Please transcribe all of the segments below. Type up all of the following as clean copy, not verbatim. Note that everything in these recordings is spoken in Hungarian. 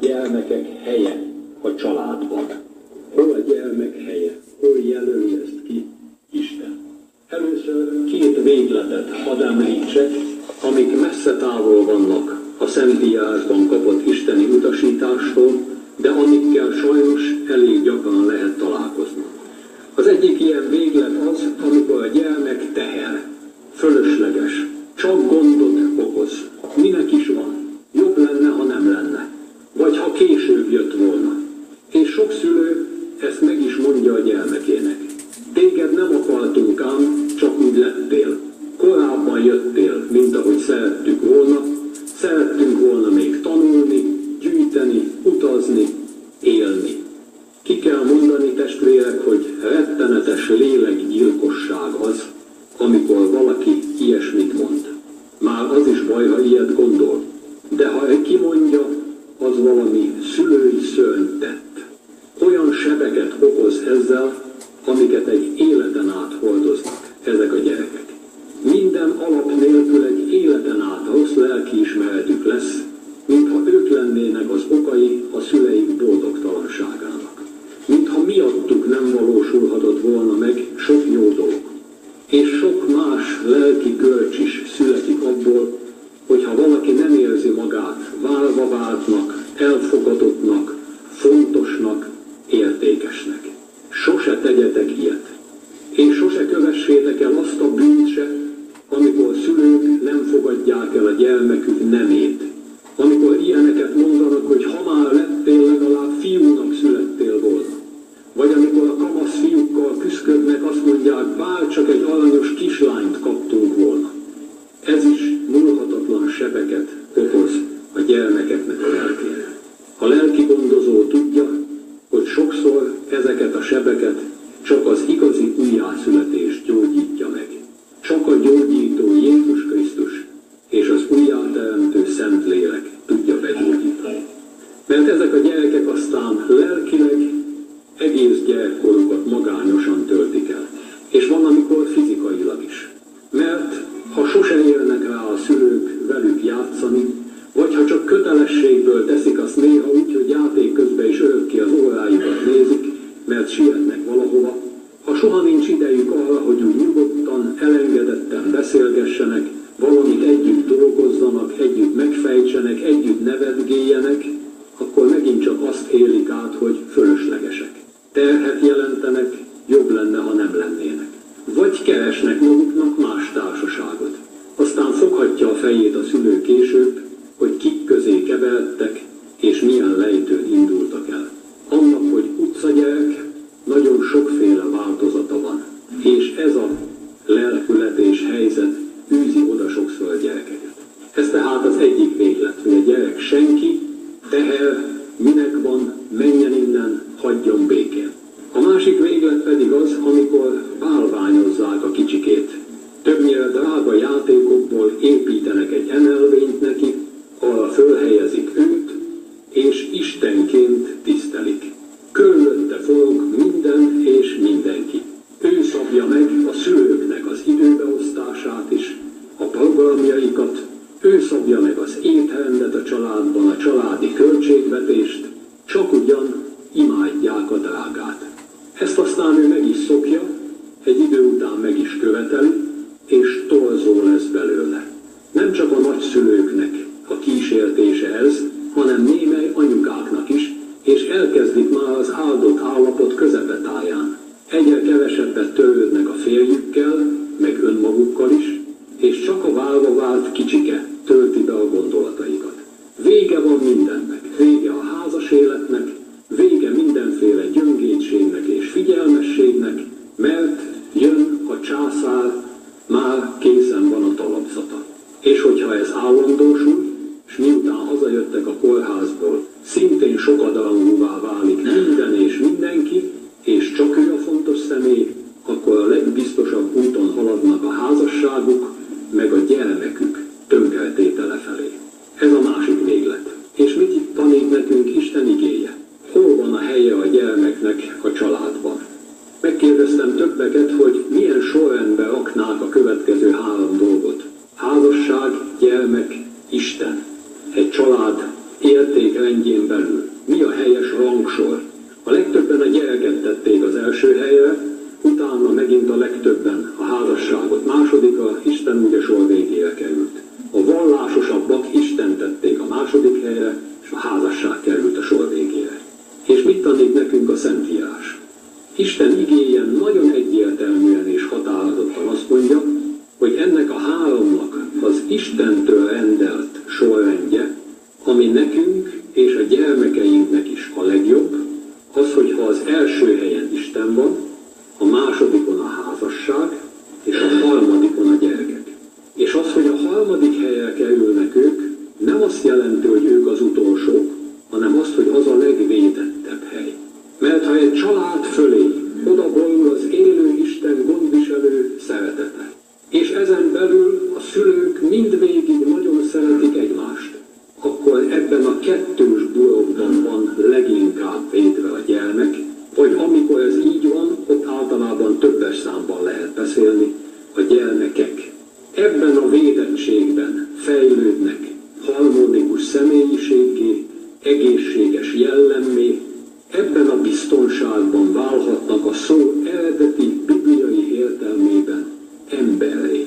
gyermekek helye a családban. Hol a gyermek helye? Hol jelöli ezt ki Isten? Először két végletet hadd említsek, amik messze távol vannak a Szentírásban kapott isteni utasítástól, de amikkel sajnos elég gyakran lehet találkozni. Az egyik ilyen véglet az, amikor a gyermek teher, fölösleges, csak gondot okoz. Minek is van? Jobb lenne, ha nem lenne. Vagy ha később jött volna. És sok szülő ezt meg is mondja a gyermekének. Téged nem akartunk ám, csak úgy lettél. Korábban jöttél, mint ahogy szerettük volna. Szerettünk volna még tanulni, gyűjteni, utazni, élni. Ki kell mondani, testvérek, hogy rettenetes lélekgyilkosság az, amikor valaki ilyesmit mond. Már az is baj, ha ilyet gondol. De ha egy kimondja, az valami szülői szörny tett. Olyan sebeket okoz ezzel, amiket egy életen át hordoznak ezek a gyerekek. Minden alap nélkül egy életen át rossz lelkiismeretük lesz, mintha ők lennének az okai a szüleik boldogtalanságának. Mintha miattuk nem valósulhatott volna meg sok jó dolog. És sok más lelki görcs is születik abból, hogyha valaki nem érzi magát várva váltnak, elfogadottnak, fontosnak, értékesnek. Sose tegyetek ilyet. És sose kövessétek el azt a bűnt se, amikor szülők nem fogadják el a gyermekük nemét. Amikor ilyeneket mondanak, hogy ha már lettél, legalább fiúnak születtél volna. Vagy amikor a kamasz fiúkkal küszködnek, azt mondják, bár csak egy aranyos kislányt kaptunk volna. Ez is múlhatatlan sebeket okoz a gyermekeknek a lelkén. A lelki gondozó tudja, hogy sokszor ezeket a sebeket csak az igazi újjászületés gyógyítja meg. Csak a gyógyító Jézus Krisztus és az újjáteremtő Szentlélek tudja begyógyítani. Mert ezek a gyerekek aztán lelkileg egész gyerekkorukat magányosan töltik el. És van, amikor fizikailag is. Mert ha sose élnek rá a szülők velük játszani, vagy ha csak kötelességből teszik azt néha úgy, hogy játék közben is örökké az órájukat nézik, mert sietnek valahova, ha soha nincs idejük arra, hogy úgy nyugodtan, elengedetten beszélgessenek, valamit együtt dolgozzanak, együtt megfejtsenek, együtt nevetgéljenek, akkor megint csak azt élik át, hogy fölöslegesek. Terhet jelentenek, jobb lenne, ha nem lennének. Vagy keresnek maguknak más társaságot. Aztán foghatja a fejét a szülő később, hogy kik közé keveredtek, és milyen lejtőn indultak el. Annak, hogy utcagyerek, nagyon sokféle változata van. És ez a lelkület és helyzet űzi oda sokszor a gyerekeket. Ez tehát az egyik véglet, hogy a gyerek senki, teher, minek van, menjen innen, hagyjon békén. A másik véglet pedig az, amikor bálványozzák a kicsikét. Többnyire drága játékokból építenek egy emelvényt neki, arra fölhelyezik őt, és Istenként tisztelik. Körülötte forog minden és mindenki. Ő szabja meg a szülőknek az időbeosztását is, a programjaikat, ő szabja meg az étrendet a családban, a családi költségvetést, csak ugyan imádják a drágát. Ezt aztán ő meg is szokja, egy idő után meg is követeli, és torzó lesz belőle. Nem csak a nagyszülőknek a kísértése ez, hanem némely anyukáknak is, és elkezdik már az áldott állapot közepetáján. Egyre kevesebbet törődnek a férjükkel, meg önmagukkal is, és csak a válva vált kicsike tölti be a gondolataikat. Vége van mindennek, vége a házas életnek, vége mindenféle gyöngétségnek és figyelmességnek, mert jön a császár, már készen van a talapzata. És hogyha ez állandósul, és miután hazajöttek a kórházból, szintén sokadarangúvá válik minden és mindenki, és csak ő a fontos személy, akkor a legbiztosabb úton haladnak a házasságuk, meg a gyermekük tönkretétele felé. Ez a másik véglet. És mit tanít nekünk Isten igéje? Hol van a helye a gyermeknek a családban? Megkérdeztem többeket, hogy milyen sorrendben raknák a következő 3 dolgot. Házasság, gyermek, Isten. Egy család értékrendjén belül. harmadikra Isten úgy a sor végére került. A vallásosabbak Istent tették a második helyre, és a házasság került a sor végére. És mit tanít nekünk a Szentírás? Isten igéje nagyon egyértelműen és határozottan azt mondja, hogy ennek a háromnak az Istentől rendelt sorrendje, ami nekünk és a gyermekeinknek is a legjobb, az, hogyha az első helyen Isten van, a másodikon a házasság, és a harmadikon a gyerekek. És az, hogy a harmadik helyre kerülnek ők, nem azt jelenti, hogy ők az utolsók, hanem azt, hogy az a legvédettebb hely. Mert ha egy család fölé oda borul az élő Isten gondviselő szeretete, és ezen belül a szülők mindvégig nagyon szeretik egymást, akkor ebben a kettős burokban van leginkább védve a gyermek, vagy amikor ez így van, ott általában többes számban lehet beszélni, a gyermekek. Ebben a védettségben fejlődnek harmonikus személyiséggé, egészséges jellemmé, ebben a biztonságban válhatnak a szó eredeti bibliai értelmében emberré.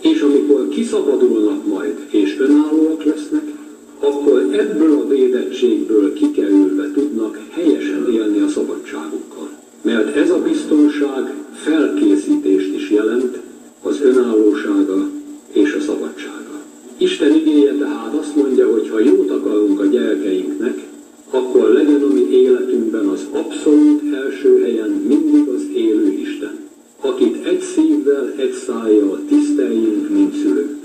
És amikor kiszabadulnak majd és önállóak lesznek, akkor ebből a védettségből kikerülve tudnak helyesen élni a szabadságukkal. Mert ez a biztonság felkészítést is jelent az önállósága és a szabadsága. Isten igéje tehát azt mondja, hogy ha jót akarunk a gyerekeinknek, akkor legyen a mi életünkben az abszolút első helyen mindig az élő Isten, akit egy szívvel, egy szájjal tiszteljünk, mint szülők.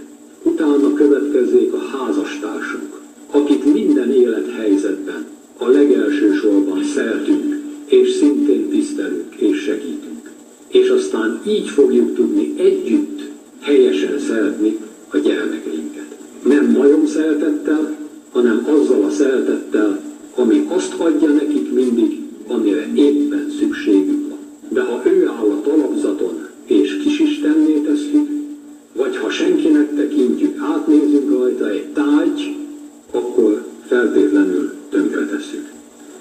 Utána következzék a házastársunk, akit minden élethelyzetben a legelső sorban szeretünk, és szintén tisztelünk és segítünk. És aztán így fogjuk tudni együtt helyesen szeretni a gyermekeinket. Nem majom szeretettel, hanem azzal a szeretettel, ami azt adja nekik mindig, amire éppen szükségük van. De ha ő áll a talapzaton, és kisistenné tesszük, vagy ha senkinek tekintjük, átnézünk rajta egy tárgy, akkor feltétlenül tönkretesszük.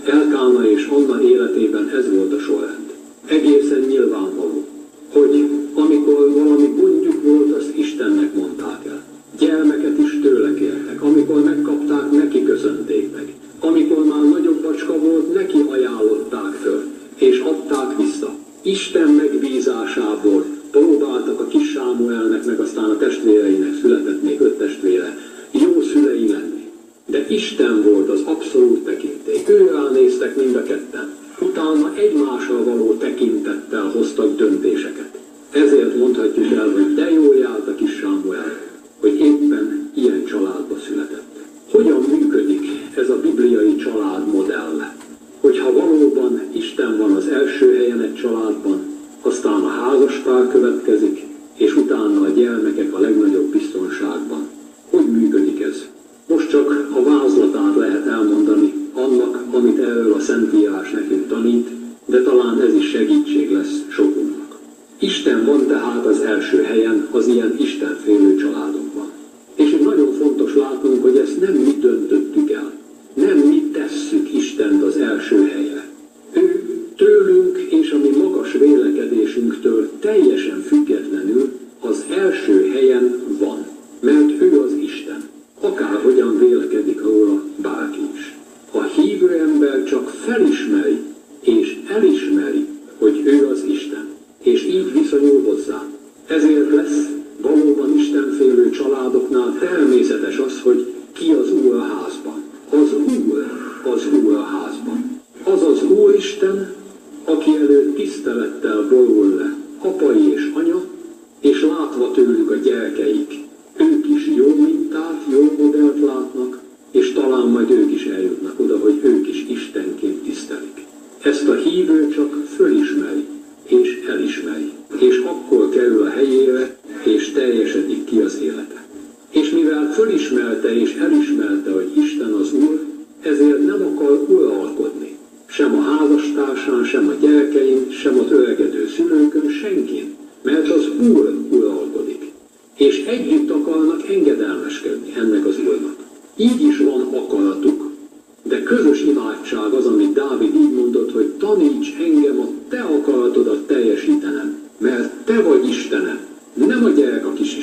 Elkána és Anna életében ez volt a sorrend. Egészen nyilvánvaló, hogy amikor valami gondjuk volt, azt Istennek mondták el. Gyermeket is tőle kértek, amikor megkapták, neki köszönték meg. Amikor már nagyobb bacska volt, neki ajánlották föl, és adták vissza. Isten megbízásából próbáltak a kis Sámuelnek, meg aztán a testvéreinek, született még 5 testvére, jó szülei lenni. De Isten volt az abszolút tekintély. Őrá néztek mind a ketten. Utána egymásra való tekintettel hoztak döntéseket. Ezért mondhatjuk el, hogy de jól járt a kis Sámuel, hogy éppen ilyen családba született. Hogyan működik ez a bibliai családmodell? Hogyha valóban Isten van az első helyen egy családban, aztán a házastár következik, és utána a gyermekek a legnagyobb biztonságban. Hogy működik ez? Most csak a vázlatát lehet elmondani annak, amit erről a Szentírás nekünk tanít, de talán ez is segítség lesz sokunknak. Isten van tehát az első helyen az ilyen istenfélő családokban. És itt nagyon fontos látnunk, hogy ezt nem mi döntöttük el. Nem mi tesszük Istent az első helyre. Ő tőlünk és a mi magas vélekedésünktől teljesen függetlenül az első helyen van. Mert ő az Isten. Akárhogyan vélekedik róla bárki is. A hívő ember csak felismeri és elismeri, hogy ő az Isten, és így viszonyul hozzá. Ezért lesz valóban istenfélő családoknál természetes az, hogy ki az Úr a házban. Az Úr a házban. Az az Úristen, aki előtt tisztelettel borul le apai és anya, és látva tőlük a gyerekeik, ők is jó mintát, jó modellt látnak, és talán majd ők is eljutnak oda, hogy ők is Istenként tisztelik. Ezt a hívő csak fölismeri és elismeri, és akkor kerül a helyére, és teljesedik ki az élete. És mivel fölismerte és elismerte, hogy Isten az Úr, ezért nem akar uralkodni. Sem a házastársán, sem a gyerekein, sem az öregedő szülőkön, senkin. Mert az Úr uralkodik. És együtt akarnak engedelmeskedni ennek az Úrnak. Így is van akaratuk, de közös imádság az, amit Dávid így mondott, hogy taníts engem a te akaratodat teljesítenem, mert te vagy Istenem, nem a gyerek a kis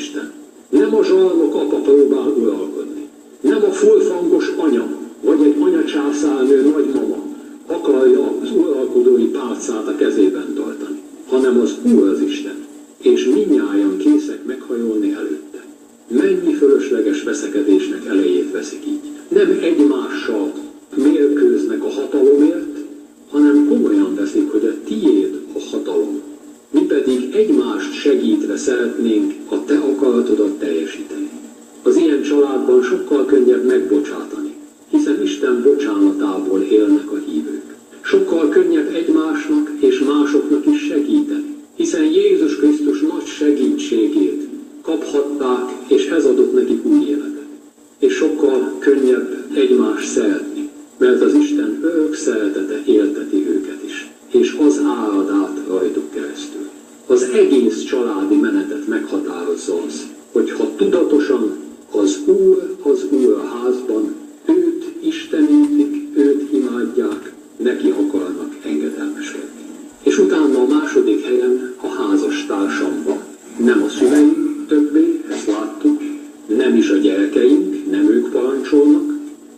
és mindnyájan készek meghajolni előtte. Mennyi fölösleges veszekedésnek elejét veszik így. Nem egymással mérkőznek a hatalomért, hanem komolyan veszik, hogy a tiéd a hatalom. Mi pedig egymást segítve szeretnénk a te akaratodat teljesíteni. Az ilyen családban sokkal könnyebb megbocsátani, hiszen Isten bocsánatából élnek a hívők. Sokkal könnyebb egymásnak és másoknak is segíteni, hiszen Jézus Krisztus nagy segítségét kaphatták, és ez adott nekik új életet. És sokkal könnyebb egymást szeretni, mert az Isten örök szeretete élteti őket is, és az árad át rajtuk keresztül. Az egész családi menetet meghatározza az, hogy ha tudatosan az Úr a házban, őt istenítik, őt imádják, neki akarnak engedelmeskedni. És utána a második helyen a házas társamban. Nem a szüleink többé, ezt láttuk, nem is a gyerekeink, nem ők parancsolnak,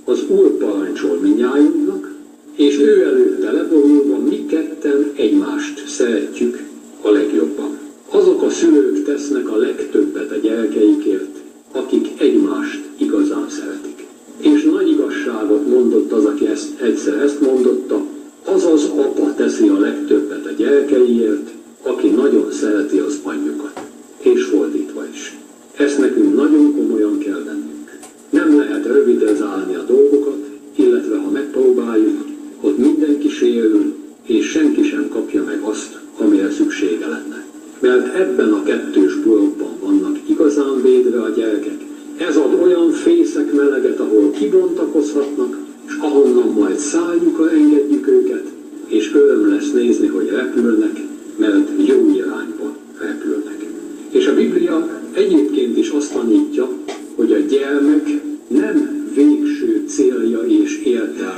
az Úr parancsol mindnyájunknak, és ő előtte leborulva mi ketten egymást szeretjük a legjobban. Azok a szülők tesznek a legtöbbet a gyerekeikért, akik egymást igazán szeretik. És nagy igazságot mondott az, aki egyszer ezt mondotta, azaz apa teszi a legtöbbet a gyerekeiért, aki nagyon szereti az anyjukat. És fordítva is. Ezt nekünk nagyon komolyan kell vennünk. Nem lehet rövidezálni a dolgokat, illetve ha megpróbáljuk, ott mindenki sérül, és senki sem kapja meg azt, amire szüksége lenne. Mert ebben a kettős burokban vannak igazán védve a gyerekek. Ez ad olyan fészek meleget, ahol kibontakozhatnak, és ahonnan majd szárnyukra engedjük őket, és öröm lesz nézni, hogy repülnek, mert jó irányba repülnek. És a Biblia egyébként is azt tanítja, hogy a gyermek nem végső célja és értelme